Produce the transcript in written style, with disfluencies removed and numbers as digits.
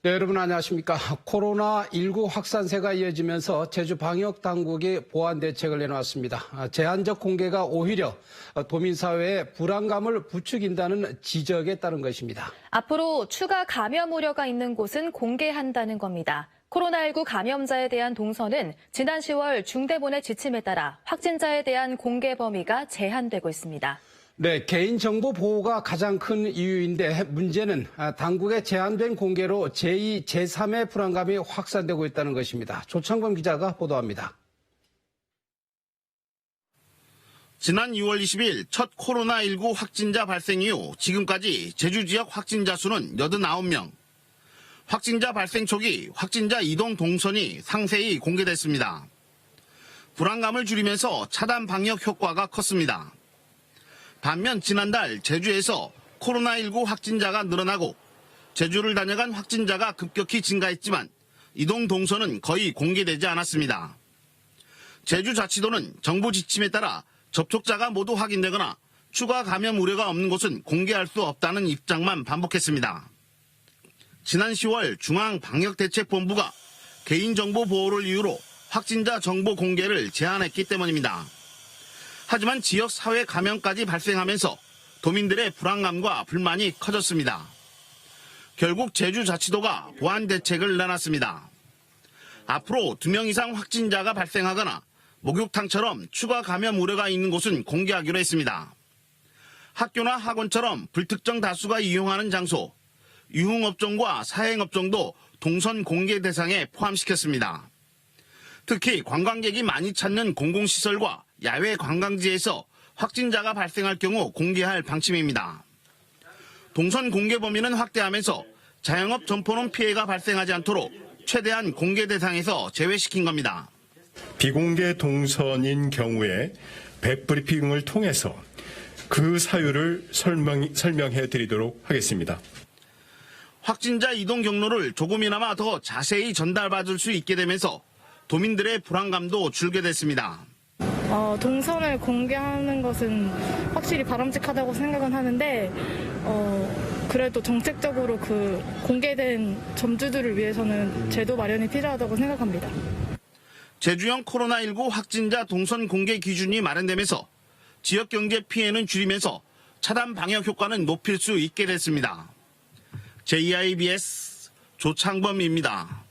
네, 여러분 안녕하십니까. 코로나19 확산세가 이어지면서 제주 방역당국이 보완 대책을 내놓았습니다. 제한적 공개가 오히려 도민사회의 불안감을 부추긴다는 지적에 따른 것입니다. 앞으로 추가 감염 우려가 있는 곳은 공개한다는 겁니다. 코로나19 감염자에 대한 동선은 지난 10월 중대본의 지침에 따라 확진자에 대한 공개 범위가 제한되고 있습니다. 네, 개인정보 보호가 가장 큰 이유인데 문제는 당국의 제한된 공개로 제2, 제3의 불안감이 확산되고 있다는 것입니다. 조창범 기자가 보도합니다. 지난 6월 20일 첫 코로나19 확진자 발생 이후 지금까지 제주 지역 확진자 수는 89명. 확진자 발생 초기 확진자 이동 동선이 상세히 공개됐습니다. 불안감을 줄이면서 차단 방역 효과가 컸습니다. 반면 지난달 제주에서 코로나19 확진자가 늘어나고 제주를 다녀간 확진자가 급격히 증가했지만 이동 동선은 거의 공개되지 않았습니다. 제주자치도는 정부 지침에 따라 접촉자가 모두 확인되거나 추가 감염 우려가 없는 곳은 공개할 수 없다는 입장만 반복했습니다. 지난 10월 중앙방역대책본부가 개인정보 보호를 이유로 확진자 정보 공개를 제한했기 때문입니다. 하지만 지역 사회 감염까지 발생하면서 도민들의 불안감과 불만이 커졌습니다. 결국 제주자치도가 보완 대책을 내놨습니다. 앞으로 2명 이상 확진자가 발생하거나 목욕탕처럼 추가 감염 우려가 있는 곳은 공개하기로 했습니다. 학교나 학원처럼 불특정 다수가 이용하는 장소, 유흥업종과 사행업종도 동선 공개 대상에 포함시켰습니다. 특히 관광객이 많이 찾는 공공시설과 야외 관광지에서 확진자가 발생할 경우 공개할 방침입니다. 동선 공개 범위는 확대하면서 자영업 점포는 피해가 발생하지 않도록 최대한 공개 대상에서 제외시킨 겁니다. 비공개 동선인 경우에 백브리핑을 통해서 그 사유를 설명해 드리도록 하겠습니다. 확진자 이동 경로를 조금이나마 더 자세히 전달받을 수 있게 되면서 도민들의 불안감도 줄게 됐습니다. 동선을 공개하는 것은 확실히 바람직하다고 생각은 하는데 그래도 정책적으로 그 공개된 점주들을 위해서는 제도 마련이 필요하다고 생각합니다. 제주형 코로나19 확진자 동선 공개 기준이 마련되면서 지역 경제 피해는 줄이면서 차단 방역 효과는 높일 수 있게 됐습니다. JIBS 조창범입니다.